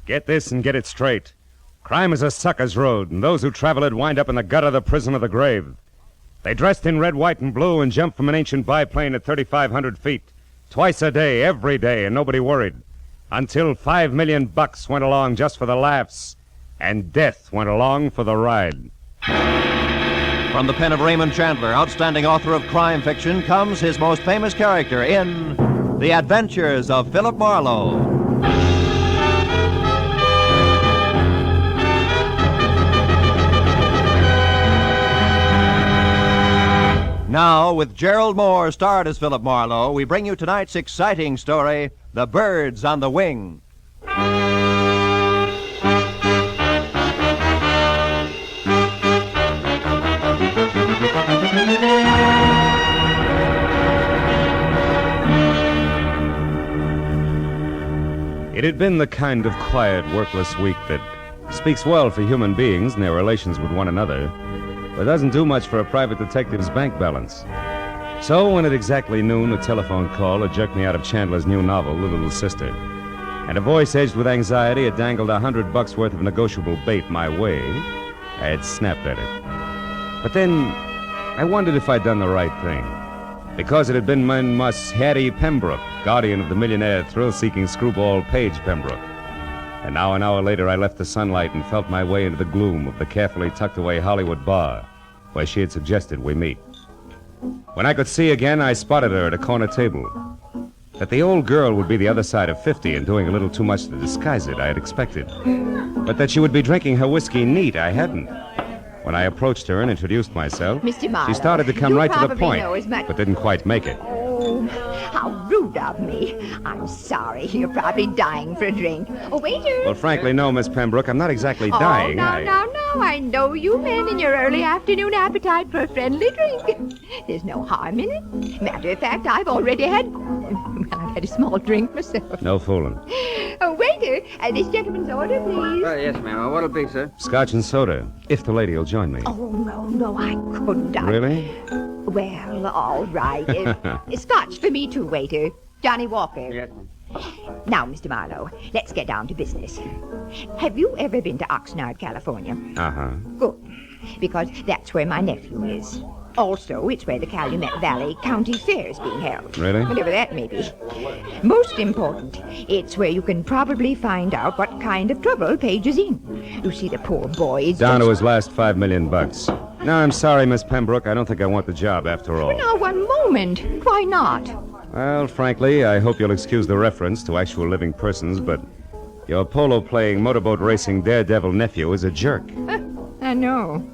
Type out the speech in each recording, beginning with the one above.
Get this and get it straight. Crime is a sucker's road, and those who travel it wind up in the gut of the prison of the grave. They dressed in red, white, and blue and jumped from an ancient biplane at 3,500 feet. Twice a day, every day, and nobody worried. Until $5 million went along just for the laughs, and death went along for the ride. From the pen of Raymond Chandler, outstanding author of crime fiction, comes his most famous character in The Adventures of Philip Marlowe. Now, with Gerald Moore starred as Philip Marlowe, we bring you tonight's exciting story, The Birds on the Wing. It had been the kind of quiet, workless week that speaks well for human beings and their relations with one another, but doesn't do much for a private detective's bank balance. So when at exactly noon, a telephone call had jerked me out of Chandler's new novel, The Little Sister, and a voice edged with anxiety had dangled $100 worth of negotiable bait my way, I had snapped at it. But then I wondered if I'd done the right thing, because it had been my Hattie Pembroke, guardian of the millionaire thrill-seeking screwball Paige Pembroke. And now an hour later, I left the sunlight and felt my way into the gloom of the carefully tucked-away Hollywood bar, where she had suggested we meet. When I could see again, I spotted her at a corner table. That the old girl would be the other side of 50 and doing a little too much to disguise it, I had expected. But that she would be drinking her whiskey neat, I hadn't. When I approached her and introduced myself, Mr. Marlowe, she started to come right to the point, know as much... but didn't quite make it. Oh, how rude of me. I'm sorry. You're probably dying for a drink. Oh, waiter. Well, frankly, no, Miss Pembroke. I'm not exactly dying. No. I know you men in your early afternoon appetite for a friendly drink. There's no harm in it. Matter of fact, I've already had... I've had a small drink myself. No fooling. Oh, waiter, this gentleman's order, please. Yes, ma'am. What'll be, sir? Scotch and soda, if the lady will join me. Oh, no, I couldn't. Really? Well, all right. Scotch for me, too, waiter. Johnny Walker. Yes, ma'am. Now, Mr. Marlowe, let's get down to business. Have you ever been to Oxnard, California? Uh-huh. Good, because that's where my nephew is. Also, it's where the Calumet Valley County Fair is being held. Really? Whatever that may be. Most important, it's where you can probably find out what kind of trouble Paige is in. You see, the poor boy is down to his last $5 million. No, I'm sorry, Miss Pembroke. I don't think I want the job after all. Now, one moment. Why not? Well, frankly, I hope you'll excuse the reference to actual living persons, but your polo-playing, motorboat racing daredevil nephew is a jerk. I know.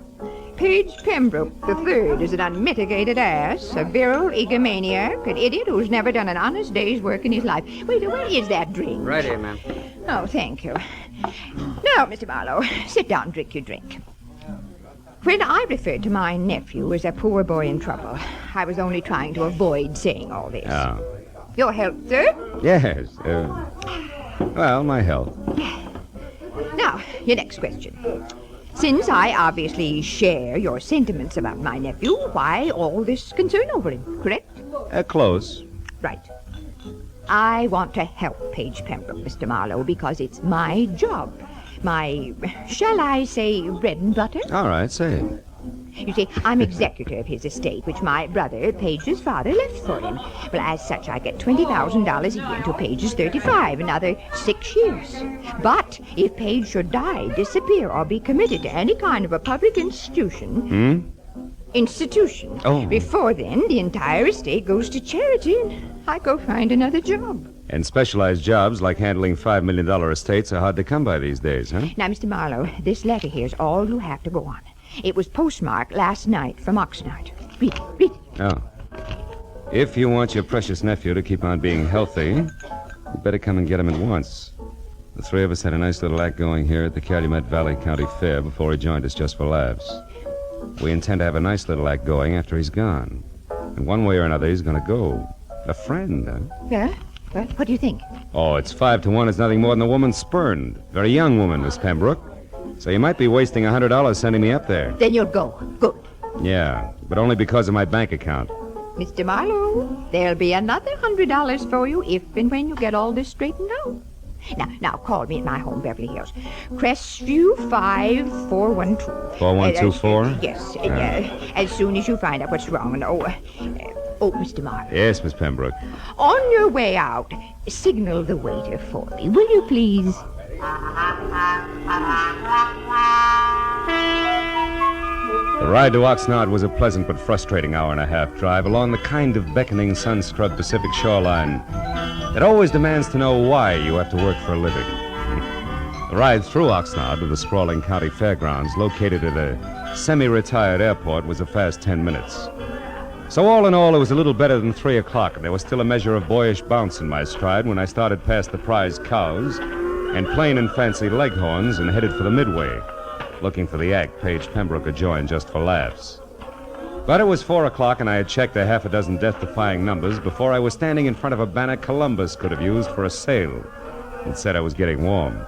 Paige Pembroke III is an unmitigated ass, a virile egomaniac, an idiot who's never done an honest day's work in his life. Wait, where is that drink? Right here, ma'am. Oh, thank you. Now, Mr. Marlowe, sit down and drink your drink. When I referred to my nephew as a poor boy in trouble, I was only trying to avoid saying all this. Oh. Your health, sir? Yes. Well, my health. Now, your next question. Since I obviously share your sentiments about my nephew, why all this concern over him, correct? Close. Right. I want to help Paige Pembroke, Mr. Marlowe, because it's my job. My, shall I say, bread and butter? All right, say it. You see, I'm executor of his estate, which my brother, Paige's father, left for him. Well, as such, I get $20,000 a year until Paige is 35, another 6 years. But if Paige should die, disappear, or be committed to any kind of a public institution... Institution. Oh. Before then, the entire estate goes to charity, and I go find another job. And specialized jobs like handling $5 million estates are hard to come by these days, huh? Now, Mr. Marlowe, this letter here's all you have to go on. It was postmarked last night from Oxnard. Read it. Oh. If you want your precious nephew to keep on being healthy, you better come and get him at once. The three of us had a nice little act going here at the Calumet Valley County Fair before he joined us just for laughs. We intend to have a nice little act going after he's gone. And one way or another, he's going to go. A friend, huh? Yeah? Well, what do you think? Oh, it's 5 to 1. It's nothing more than a woman spurned. Very young woman, Miss Pembroke. So you might be wasting $100 sending me up there. Then you'll go. Good. Yeah, but only because of my bank account. Mr. Marlowe, there'll be another $100 for you if and when you get all this straightened out. Now, call me at my home, Beverly Hills. Crestview 5412. 4124? Yes, as soon as you find out what's wrong. And, Mr. Marlowe. Yes, Miss Pembroke. On your way out, signal the waiter for me, will you please? The ride to Oxnard was a pleasant but frustrating hour-and-a-half drive along the kind of beckoning sun-scrubbed Pacific shoreline that always demands to know why you have to work for a living. The ride through Oxnard to the sprawling county fairgrounds located at a semi-retired airport was a fast 10 minutes. So all in all, it was a little better than 3 o'clock, and there was still a measure of boyish bounce in my stride when I started past the prize cows and plain and fancy leghorns and headed for the Midway, looking for the act Paige Pembroke had joined just for laughs. But it was 4 o'clock, and I had checked a half a dozen death-defying numbers before I was standing in front of a banner Columbus could have used for a sail. It said I was getting warm.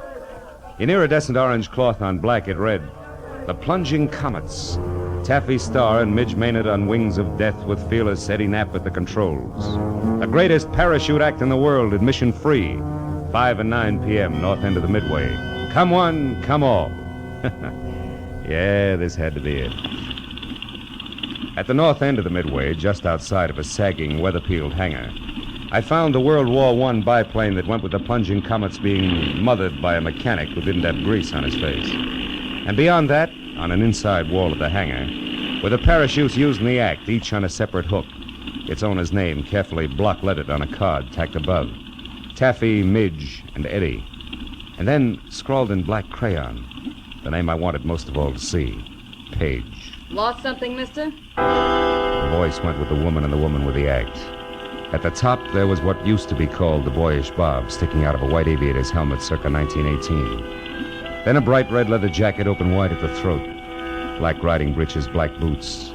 In iridescent orange cloth on black, it read, "The Plunging Comets. Taffy Starr and Midge Maynard on wings of death with fearless Eddie Knapp at the controls. The greatest parachute act in the world, admission free. 5 and 9 p.m., north end of the Midway. Come one, come all." Yeah, this had to be it. At the north end of the Midway, just outside of a sagging, weather-peeled hangar, I found the World War I biplane that went with the Plunging Comets being mothered by a mechanic who didn't have grease on his face. And beyond that, on an inside wall of the hangar, were the parachutes used in the act, each on a separate hook, its owner's name carefully block-lettered on a card tacked above. Taffy, Midge, and Eddie. And then, scrawled in black crayon, the name I wanted most of all to see, Paige. Lost something, mister? The voice went with the woman and the woman with the act. At the top, there was what used to be called the boyish bob, sticking out of a white aviator's helmet circa 1918. Then a bright red leather jacket open wide at the throat, black riding breeches, black boots,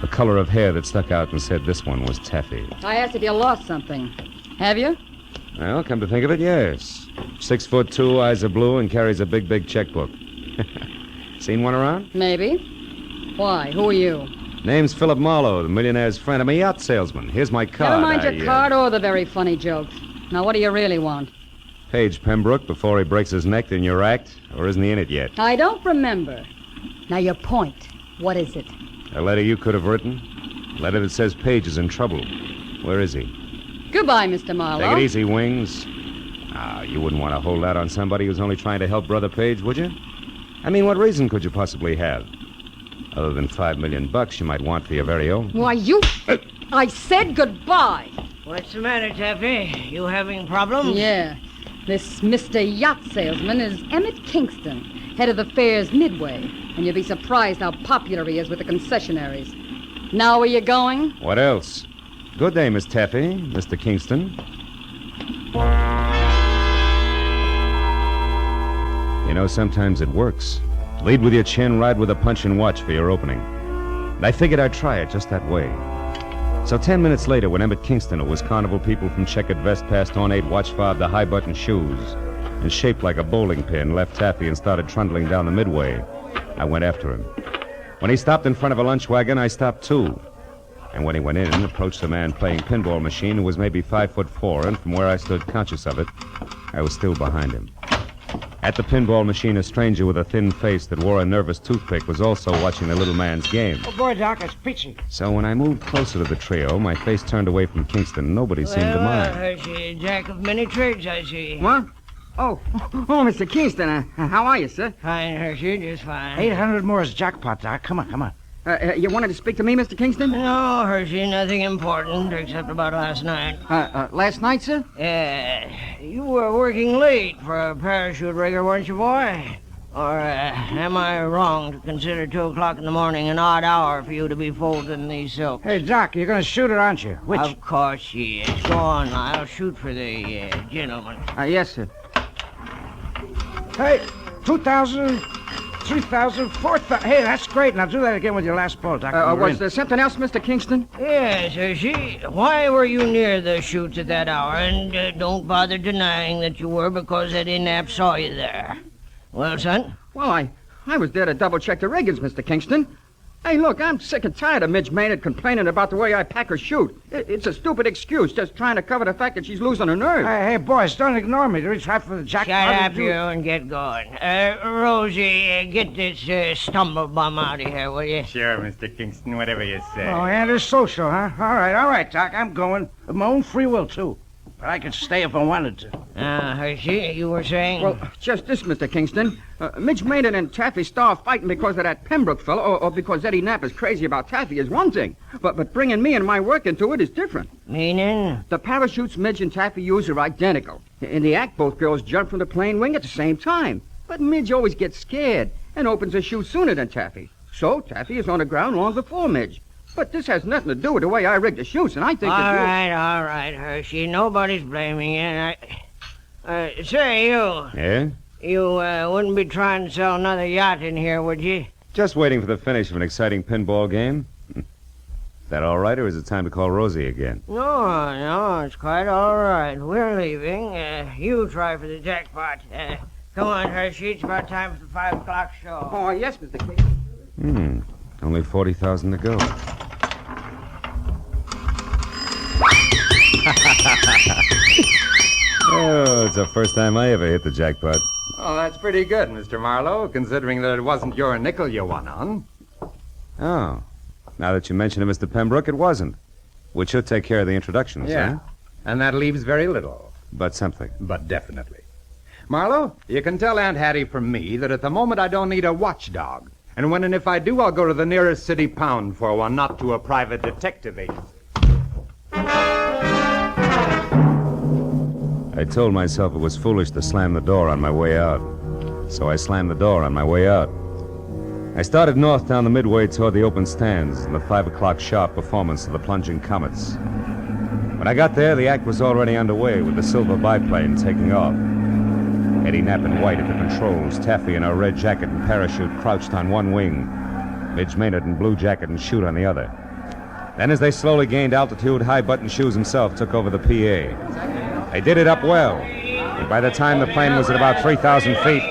the color of hair that stuck out and said this one was Taffy. I asked if you lost something. Have you? Well, come to think of it, yes. 6'2", eyes are blue, and carries a big checkbook. Seen one around? Maybe. Why? Who are you? Name's Philip Marlowe, the millionaire's friend. I'm a yacht salesman. Here's my card. Never mind your card or the very funny jokes. Now, what do you really want? Paige Pembroke before he breaks his neck in your act, or isn't he in it yet? I don't remember. Now, your point. What is it? A letter you could have written? A letter that says Paige is in trouble. Where is he? Goodbye, Mr. Marlowe. Take it easy, Wings. You wouldn't want to hold out on somebody who's only trying to help Brother Paige, would you? I mean, what reason could you possibly have? Other than $5 million you might want for your very own. Why, you... I said goodbye. What's the matter, Taffy? You having problems? Yeah. This Mr. Yacht Salesman is Emmett Kingston, head of the fair's Midway, and you'll be surprised how popular he is with the concessionaries. Now where you going? What else? Good day, Miss Taffy, Mr. Kingston. You know, sometimes it works. Lead with your chin, ride with a punch and watch for your opening. And I figured I'd try it just that way. So 10 minutes later, when Emmett Kingston, who was carnival people from checkered vest past ornate watch fob to high-button shoes, and shaped like a bowling pin, left Taffy and started trundling down the Midway, I went after him. When he stopped in front of a lunch wagon, I stopped too. And when he went in, approached a man playing pinball machine who was maybe 5'4", and from where I stood conscious of it, I was still behind him. At the pinball machine, a stranger with a thin face that wore a nervous toothpick was also watching the little man's game. Oh, boy, Doc, it's preaching. So when I moved closer to the trio, my face turned away from Kingston. Nobody seemed to mind. Hershey, jack of many trades, I see. What? Oh, Mr. Kingston, how are you, sir? Fine, Hershey, just fine. 800 more is jackpot, Doc. Come on. You wanted to speak to me, Mr. Kingston? No, Hershey, nothing important except about last night. Last night, sir? You were working late for a parachute rigger, weren't you, boy? Or am I wrong to consider 2 o'clock in the morning an odd hour for you to be folding these silks? Hey, Doc, you're going to shoot her, aren't you? Which? Of course she is. Go on, I'll shoot for the gentleman. Yes, sir. Hey, 2,000, 3,000, 4,000. Hey, that's great. Now do that again with your last ball, Doc. Was there something else, Mr. Kingston? Yes, Hershey. Why were you near the chutes at that hour? And don't bother denying that you were, because Eddie Knapp saw you there. Well, son? Well, I was there to double-check the riggers, Mr. Kingston. Hey, look, I'm sick and tired of Midge Maynard complaining about the way I pack her chute. It's a stupid excuse, just trying to cover the fact that she's losing her nerve. Hey, boys, don't ignore me. Did we try for the jackpot? Shut up, you, and get going. Rosie, get this stumblebum out of here, will you? Sure, Mr. Kingston, whatever you say. Oh, antisocial, huh? All right, Doc, I'm going. Of my own free will, too. But I could stay if I wanted to. Hershey, you were saying? Well, just this, Mr. Kingston. Midge Maynard and Taffy Starr fighting because of that Pembroke fellow, or because Eddie Knapp is crazy about Taffy is one thing. But bringing me and my work into it is different. Meaning? The parachutes Midge and Taffy use are identical. In the act, both girls jump from the plane wing at the same time. But Midge always gets scared and opens her chute sooner than Taffy. So Taffy is on the ground long before Midge. But this has nothing to do with the way I rigged the chutes, and I think All right, Hershey. Nobody's blaming you. Say, you. Yeah? You wouldn't be trying to sell another yacht in here, would you? Just waiting for the finish of an exciting pinball game? Is that all right, or is it time to call Rosie again? No, it's quite all right. We're leaving. You try for the jackpot. Come on, Hershey. It's about time for the 5 o'clock show. Oh, yes, Mr. Kingston. Only 40,000 to go. Oh, it's the first time I ever hit the jackpot. Oh, that's pretty good, Mr. Marlowe, considering that it wasn't your nickel you won on. Oh. Now that you mention it, Mr. Pembroke, it wasn't. Which should take care of the introductions, Yeah. huh? And that leaves very little. But something. But definitely. Marlowe, you can tell Aunt Hattie from me that at the moment I don't need a watchdog. And when and if I do, I'll go to the nearest city pound for one, not to a private detective agency. I told myself it was foolish to slam the door on my way out. So I slammed the door on my way out. I started north down the midway toward the open stands and the 5 o'clock sharp performance of the plunging comets. When I got there, the act was already underway with the silver biplane taking off. Eddie Knapp in white at the controls, Taffy in her red jacket and parachute crouched on one wing, Midge Maynard in blue jacket and chute on the other. Then as they slowly gained altitude, High Button Shoes himself took over the PA. They did it up well, and by the time the plane was at about 3,000 feet,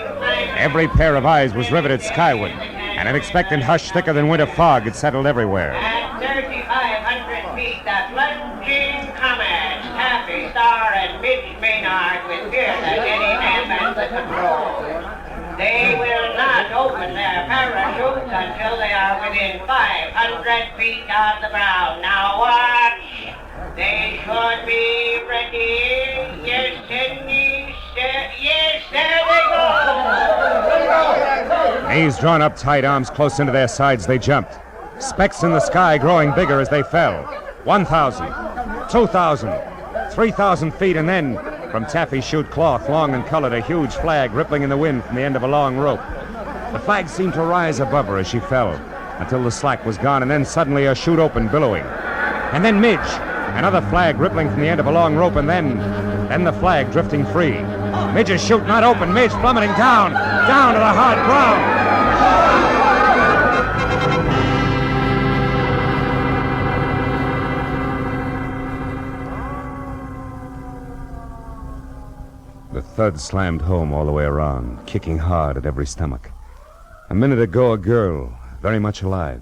every pair of eyes was riveted skyward, and an expectant hush thicker than winter fog had settled everywhere. At 3,500 feet, the plunging comets, Taffy Starr and Midge Maynard with Pierce and Eddie Knapp at the controls. They will not open their parachutes until they are within 500 feet of the ground. Now watch. They should be ready. Yes, and yes, there they go. Knees drawn up tight, arms close into their sides, they jumped. Specks in the sky growing bigger as they fell. 1,000, 2,000, 3,000 feet, and then, from Taffy's chute cloth, long and colored, a huge flag rippling in the wind from the end of a long rope. The flag seemed to rise above her as she fell, until the slack was gone, and then suddenly her chute opened, billowing. And then Midge, another flag rippling from the end of a long rope, and then the flag drifting free. Midge's chute not open, Midge plummeting down to the hard ground. The thud slammed home all the way around, kicking hard at every stomach. A minute ago, a girl, very much alive.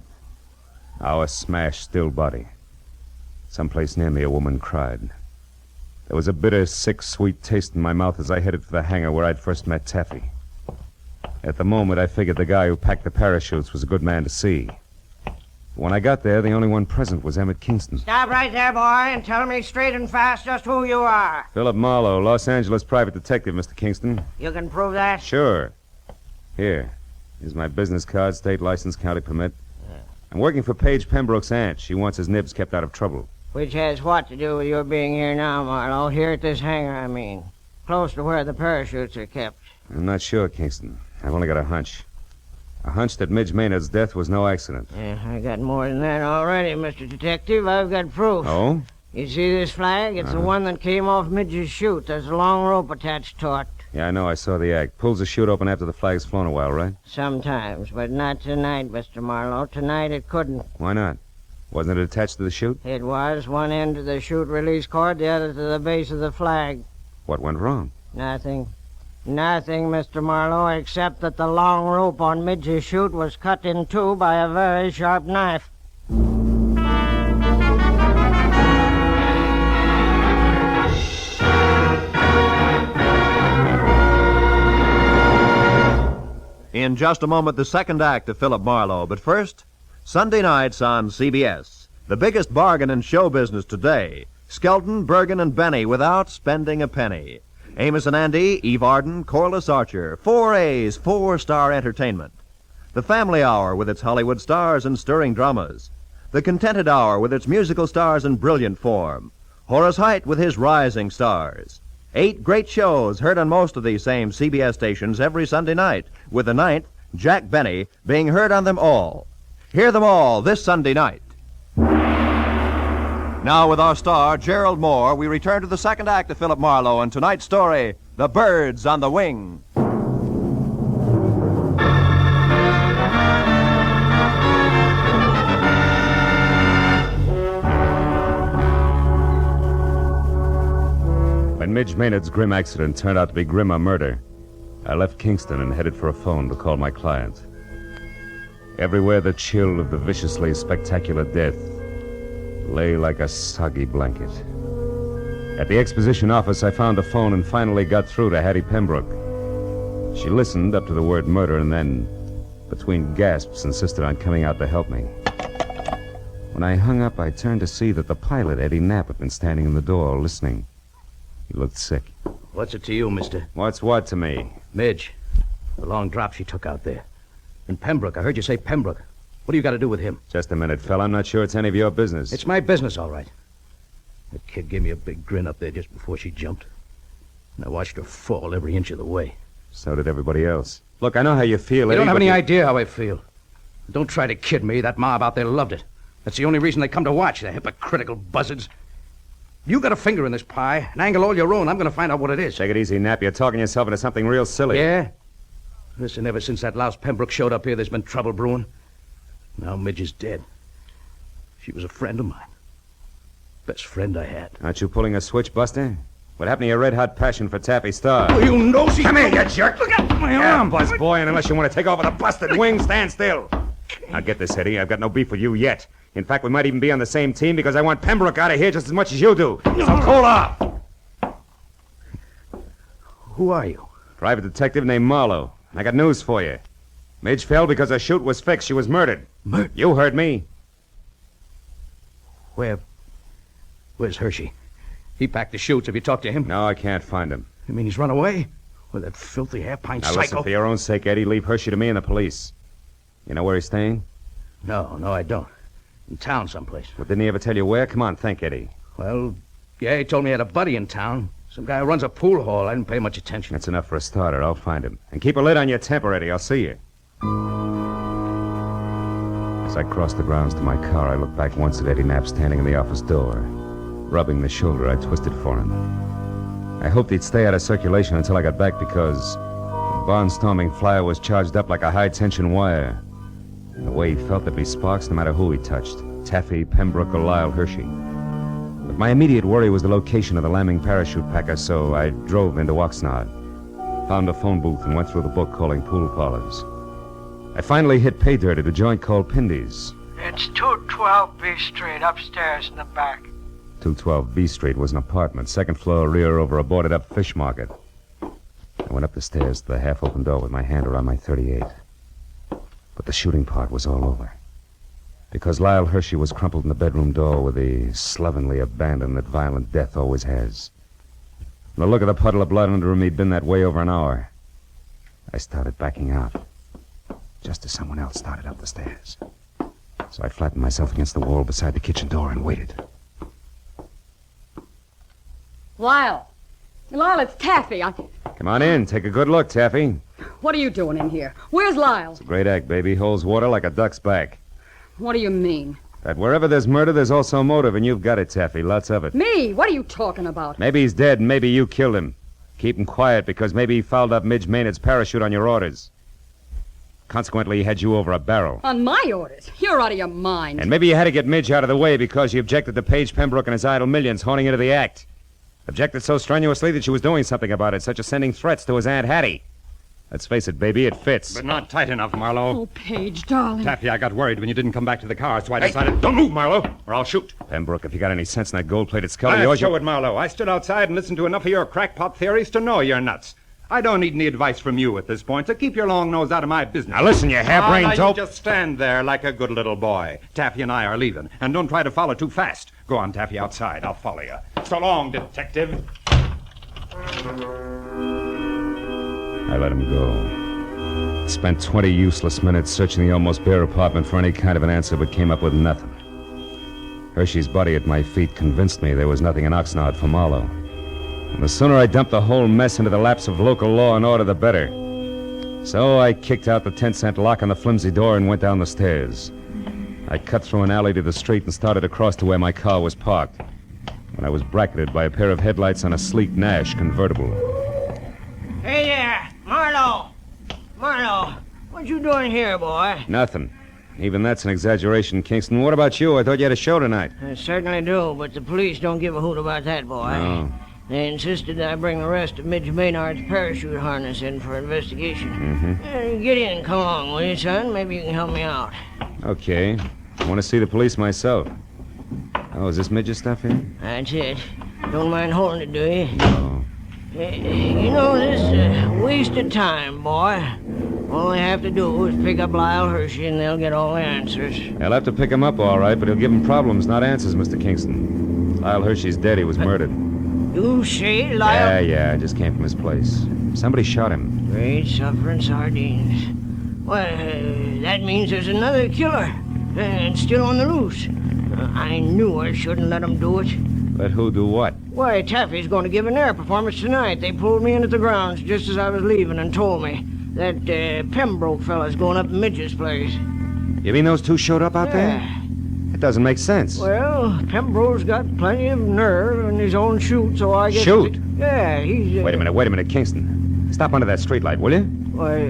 Now a smashed, still body. Someplace near me, a woman cried. There was a bitter, sick, sweet taste in my mouth as I headed for the hangar where I'd first met Taffy. At the moment, I figured the guy who packed the parachutes was a good man to see. When I got there, the only one present was Emmett Kingston. Stop right there, boy, and tell me straight and fast just who you are. Philip Marlowe, Los Angeles private detective, Mr. Kingston. You can prove that? Sure. Here. Here's my business card, state license, county permit. I'm working for Paige Pembroke's aunt. She wants his nibs kept out of trouble. Which has what to do with your being here now, Marlowe? Here at this hangar, I mean. Close to where the parachutes are kept. I'm not sure, Kingston. I've only got a hunch. A hunch that Midge Maynard's death was no accident. Yeah, I got more than that already, Mr. Detective. I've got proof. Oh? You see this flag? It's the one that came off Midge's chute. There's a long rope attached to it. Yeah, I know. I saw the act. Pulls the chute open after the flag's flown a while, right? Sometimes, but not tonight, Mr. Marlowe. Tonight it couldn't. Why not? Wasn't it attached to the chute? It was. One end to the chute release cord, the other to the base of the flag. What went wrong? Nothing. Nothing, Mr. Marlowe, except that the long rope on Midge's chute was cut in two by a very sharp knife. In just a moment, the second act of Philip Marlowe. But first, Sunday nights on CBS. The biggest bargain in show business today. Skelton, Bergen, and Benny without spending a penny. Amos and Andy, Eve Arden, Corliss Archer. 4A's, 4-star entertainment. The Family Hour with its Hollywood stars and stirring dramas. The Contented Hour with its musical stars in brilliant form. Horace Heidt with his rising stars. 8 great shows heard on most of these same CBS stations every Sunday night, with the 9th, Jack Benny, being heard on them all. Hear them all this Sunday night. Now, with our star, Gerald Moore, we return to the second act of Philip Marlowe and tonight's story, The Birds on the Wing. When Midge Maynard's grim accident turned out to be grimmer murder, I left Kingston and headed for a phone to call my client. Everywhere the chill of the viciously spectacular death lay like a soggy blanket. At the exposition office, I found a phone and finally got through to Hattie Pembroke. She listened up to the word murder and then, between gasps, insisted on coming out to help me. When I hung up, I turned to see that the pilot, Eddie Knapp, had been standing in the door, listening. He looked sick. What's it to you, mister? What's what to me? Midge. The long drop she took out there. And Pembroke. I heard you say Pembroke. What do you got to do with him? Just a minute, fella. I'm not sure it's any of your business. It's my business, all right. That kid gave me a big grin up there just before she jumped. And I watched her fall every inch of the way. So did everybody else. Look, I know how you feel, You Eddie, don't have but any idea how I feel. Don't try to kid me. That mob out there loved it. That's the only reason they come to watch, the hypocritical buzzards. You got a finger in this pie, an angle all your own. I'm going to find out what it is. Take it easy, Knapp. You're talking yourself into something real silly. Yeah? Listen, ever since that louse Pembroke showed up here, there's been trouble brewing. Now Midge is dead. She was a friend of mine. Best friend I had. Aren't you pulling a switch, Buster? What happened to your red-hot passion for Taffy Star? Oh, you nosy... Come here, you jerk! Look out! My arm, Buzz boy, and unless you want to take off with a busted wing, stand still. Now get this, Eddie. I've got no beef with you yet. In fact, we might even be on the same team because I want Pembroke out of here just as much as you do. So cool off! Who are you? Private detective named Marlowe. I got news for you. Midge fell because her chute was fixed. She was murdered. Murdered? You heard me. Where's Hershey? He packed the chutes. Have you talked to him? No, I can't find him. You mean he's run away? With that filthy half-pint Now psycho? listen, for your own sake, Eddie, leave Hershey to me and the police. You know where he's staying? No, I don't. In town someplace. Well, didn't he ever tell you where? Come on, think, Eddie. Well, yeah, he told me he had a buddy in town. Some guy who runs a pool hall. I didn't pay much attention. That's enough for a starter. I'll find him. And keep a lid on your temper, Eddie. I'll see you. As I crossed the grounds to my car, I looked back once at Eddie Knapp standing in the office door, rubbing the shoulder I twisted for him. I hoped he'd stay out of circulation until I got back because the barnstorming flyer was charged up like a high-tension wire. The way he felt, there'd be sparks no matter who he touched, Taffy, Pembroke, or Lyle Hershey. But my immediate worry was the location of the lambing parachute packer, so I drove into Oxnard, found a phone booth, and went through the book calling pool parlors. I finally hit pay dirt at a joint called Pindy's. It's 212 B Street, upstairs in the back. 212 B Street was an apartment, second floor rear over a boarded-up fish market. I went up the stairs to the half-open door with my hand around my .38. But the shooting part was all over. Because Lyle Hershey was crumpled in the bedroom door with the slovenly abandon that violent death always has. And the look of the puddle of blood under him, he'd been that way over an hour. I started backing out, just as someone else started up the stairs. So I flattened myself against the wall beside the kitchen door and waited. Lyle, it's Taffy. Come on in. Take a good look, Taffy. What are you doing in here? Where's Lyle? Great act, baby. Holds water like a duck's back. What do you mean? That wherever there's murder, there's also motive, and you've got it, Taffy. Lots of it. Me? What are you talking about? Maybe he's dead, and maybe you killed him. Keep him quiet, because maybe he fouled up Midge Maynard's parachute on your orders. Consequently, he had you over a barrel. On my orders? You're out of your mind. And maybe you had to get Midge out of the way because you objected to Page Pembroke and his idle millions honing into the act. Objected so strenuously that she was doing something about it, such as sending threats to his Aunt Hattie. Let's face it, baby, it fits. But not tight enough, Marlowe. Oh, Paige, darling. Taffy, I got worried when you didn't come back to the car, so I decided... Don't move, Marlowe, or I'll shoot. Pembroke, if you got any sense in that gold-plated skull of I'll yours... show it, Marlowe. I stood outside and listened to enough of your crackpot theories to know you're nuts. I don't need any advice from you at this point, so keep your long nose out of my business. Now listen, you harebrained now dope. You just stand there like a good little boy. Taffy and I are leaving, and don't try to follow too fast. Go on, Taffy, outside. I'll follow you. So long, detective. I let him go. Spent 20 useless minutes searching the almost bare apartment for any kind of an answer, but came up with nothing. Hershey's body at my feet convinced me there was nothing in Oxnard for Marlowe. And the sooner I dumped the whole mess into the laps of local law and order, the better. So I kicked out the 10-cent lock on the flimsy door and went down the stairs. I cut through an alley to the street and started across to where my car was parked, when I was bracketed by a pair of headlights on a sleek Nash convertible. Hey there, Marlowe! Marlowe, what you doing here, boy? Nothing. Even that's an exaggeration, Kingston. What about you? I thought you had a show tonight. I certainly do, but the police don't give a hoot about that, boy. No. They insisted that I bring the rest of Midge Maynard's parachute harness in for investigation. Get in, come along, will you, son? Maybe you can help me out. Okay. I want to see the police myself. Oh, is this Midge's stuff here? That's it. Don't mind holding it, do you? No. You know, this waste of time, boy. All they have to do is pick up Lyle Hershey and they'll get all the answers. They'll have to pick him up, all right, but he'll give them problems, not answers, Mr. Kingston. Lyle Hershey's dead. He was murdered. You say Lyle... Yeah, I just came from his place. Somebody shot him. Great suffering sardines. Well, that means there's another killer. And still on the loose. I knew I shouldn't let him do it. Let who do what? Why, Taffy's going to give an air performance tonight. They pulled me into the grounds just as I was leaving and told me that Pembroke fella's going up to Midge's place. You mean those two showed up out there? It doesn't make sense. Well, Pembroke's got plenty of nerve in his own chute, so I guess... Shoot? Yeah, he's... Wait a minute, Kingston. Stop under that streetlight, will you? Why,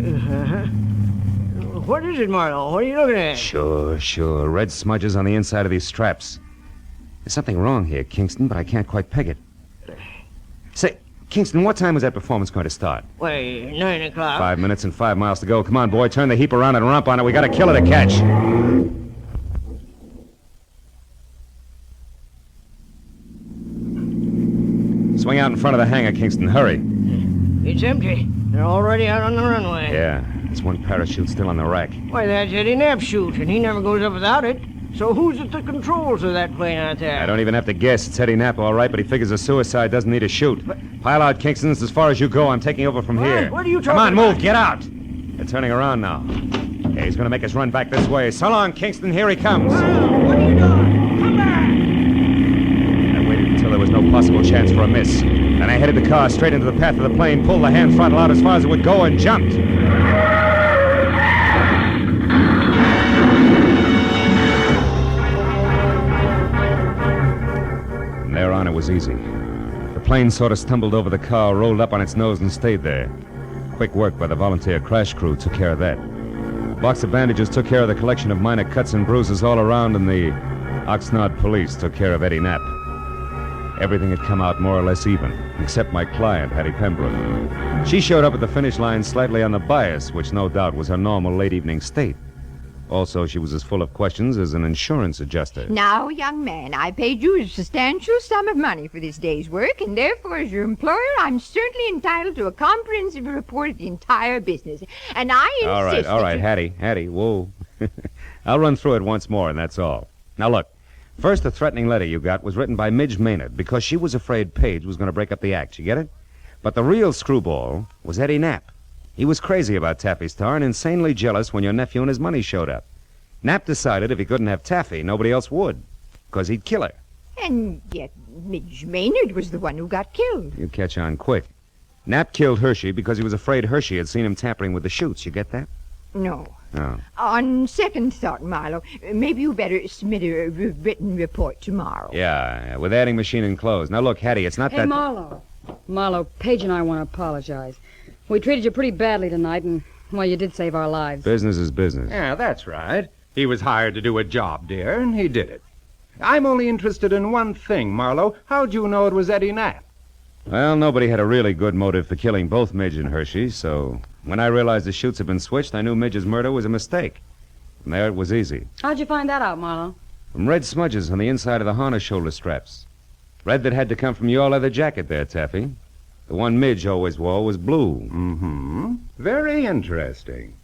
What is it, Marlowe? What are you looking at? Sure. Red smudges on the inside of these straps. There's something wrong here, Kingston, but I can't quite peg it. Say, Kingston, what time was that performance going to start? Why, 9 o'clock. 5 minutes and 5 miles to go. Come on, boy, turn the heap around and rump on it. We got a killer to catch. Swing out in front of the hangar, Kingston. Hurry. It's empty. They're already out on the runway. Yeah, there's one parachute still on the rack. Why, that's Eddie Knapp's chute, and he never goes up without it. So who's at the controls of that plane out there? I don't even have to guess. It's Eddie Knapp, all right, but he figures a suicide doesn't need a chute. Pile out, Kingston. It's as far as you go. I'm taking over from here. What are you talking Come on, about? move. Get out. They're turning around now. Yeah, he's going to make us run back this way. So long, Kingston. Here he comes. What are you doing? Come back! I waited until there was no possible chance for a miss. Then I headed the car straight into the path of the plane, pulled the hand throttle out as far as it would go, and jumped. From there on, it was easy. The plane sort of stumbled over the car, rolled up on its nose, and stayed there. Quick work by the volunteer crash crew took care of that. A box of bandages took care of the collection of minor cuts and bruises all around, and the Oxnard police took care of Eddie Knapp. Everything had come out more or less even, except my client, Hattie Pembroke. She showed up at the finish line slightly on the bias, which no doubt was her normal late evening state. Also, she was as full of questions as an insurance adjuster. Now, young man, I paid you a substantial sum of money for this day's work, and therefore, as your employer, I'm certainly entitled to a comprehensive report of the entire business. And I insist All right, Hattie, whoa. I'll run through it once more, and that's all. Now, look. First, the threatening letter you got was written by Midge Maynard because she was afraid Paige was going to break up the act. You get it? But the real screwball was Eddie Knapp. He was crazy about Taffy Star and insanely jealous when your nephew and his money showed up. Knapp decided if he couldn't have Taffy, nobody else would, because he'd kill her. And yet Midge Maynard was the one who got killed. You catch on quick. Knapp killed Hershey because he was afraid Hershey had seen him tampering with the chutes. You get that? No. Oh. On second thought, Marlowe, maybe you better submit a written report tomorrow. Yeah, with adding machine enclosed. Now, look, Hattie, it's not Hey, that... Marlowe, Paige and I want to apologize. We treated you pretty badly tonight, and, well, you did save our lives. Business is business. Yeah, that's right. He was hired to do a job, dear, and he did it. I'm only interested in one thing, Marlowe. How'd you know it was Eddie Knapp? Well, nobody had a really good motive for killing both Midge and Hershey, so when I realized the chutes had been switched, I knew Midge's murder was a mistake. From there, it was easy. How'd you find that out, Marlowe? From red smudges on the inside of the harness shoulder straps. Red that had to come from your leather jacket there, Taffy. The one Midge always wore was blue. Mm-hmm. Very interesting.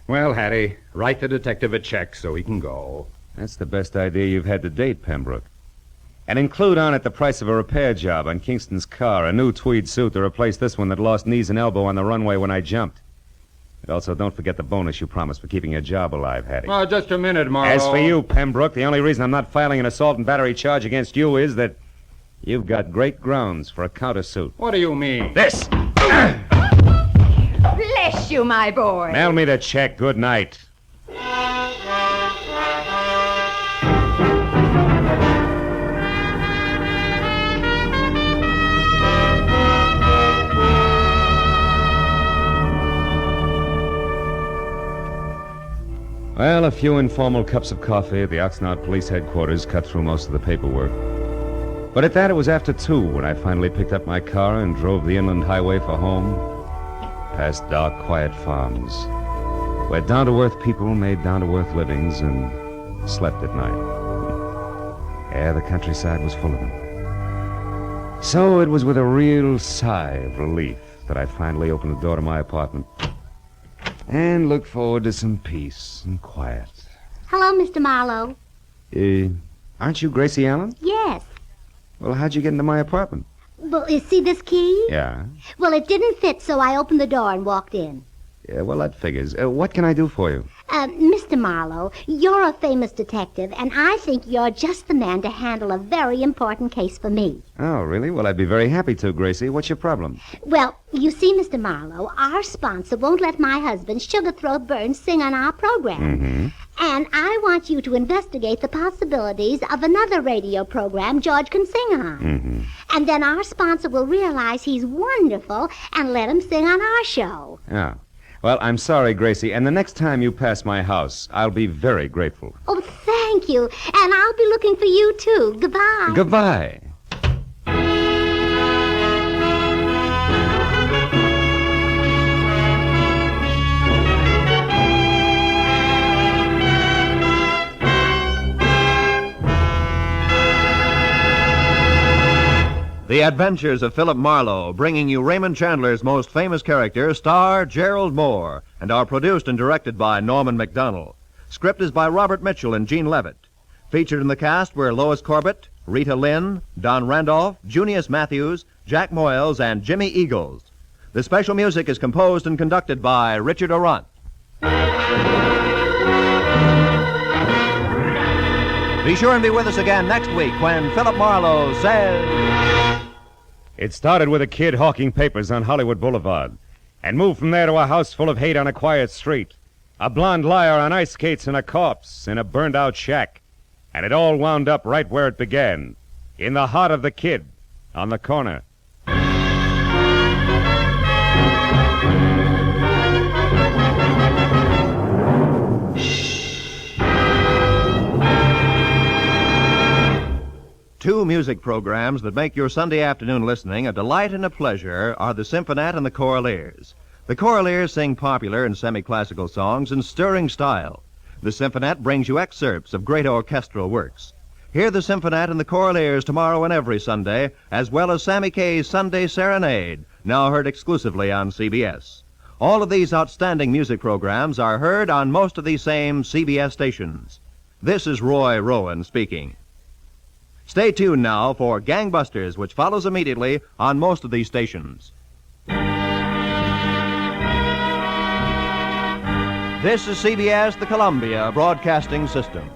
Well, Hattie, write the detective a check so he can go. That's the best idea you've had to date, Pembroke. And include on it the price of a repair job on Kingston's car, a new tweed suit to replace this one that lost knees and elbow on the runway when I jumped. And also, don't forget the bonus you promised for keeping your job alive, Hattie. Oh, just a minute, Marlowe. As for you, Pembroke, the only reason I'm not filing an assault and battery charge against you is that you've got great grounds for a countersuit. What do you mean? This! Bless you, my boy. Mail me the check. Good night. Well, a few informal cups of coffee at the Oxnard Police Headquarters cut through most of the paperwork. But at that, it was after 2 when I finally picked up my car and drove the inland highway for home, past dark, quiet farms, where down-to-earth people made down-to-earth livings and slept at night. Yeah, the countryside was full of them. So it was with a real sigh of relief that I finally opened the door to my apartment and looked forward to some peace and quiet. Hello, Mr. Marlowe. Aren't you Gracie Allen? Yes. Well, how'd you get into my apartment? Well, you see this key? Yeah. Well, it didn't fit, so I opened the door and walked in. Yeah, well, that figures. What can I do for you? Mr. Marlowe, you're a famous detective, and I think you're just the man to handle a very important case for me. Oh, really? Well, I'd be very happy to, Gracie. What's your problem? Well, you see, Mr. Marlowe, our sponsor won't let my husband, Sugarthroat Burns, sing on our program. Mm-hmm. And I want you to investigate the possibilities of another radio program George can sing on. Mm-hmm. And then our sponsor will realize he's wonderful and let him sing on our show. Oh. Well, I'm sorry, Gracie, and the next time you pass my house, I'll be very grateful. Oh, thank you. And I'll be looking for you, too. Goodbye. Goodbye. The Adventures of Philip Marlowe, bringing you Raymond Chandler's most famous character, star Gerald Moore, and are produced and directed by Norman MacDonald. Script is by Robert Mitchell and Gene Levitt. Featured in the cast were Lois Corbett, Rita Lynn, Don Randolph, Junius Matthews, Jack Moyles, and Jimmy Eagles. The special music is composed and conducted by Richard Orant. Be sure and be with us again next week when Philip Marlowe says... It started with a kid hawking papers on Hollywood Boulevard and moved from there to a house full of hate on a quiet street, a blonde liar on ice skates, and a corpse in a burned-out shack. And it all wound up right where it began, in the heart of the kid, on the corner. Two music programs that make your Sunday afternoon listening a delight and a pleasure are the Symphonette and the Choraleers. The Choraleers sing popular and semi-classical songs in stirring style. The Symphonette brings you excerpts of great orchestral works. Hear the Symphonette and the Choraleers tomorrow and every Sunday, as well as Sammy Kaye's Sunday Serenade, now heard exclusively on CBS. All of these outstanding music programs are heard on most of these same CBS stations. This is Roy Rowan speaking. Stay tuned now for Gangbusters, which follows immediately on most of these stations. This is CBS, the Columbia Broadcasting System.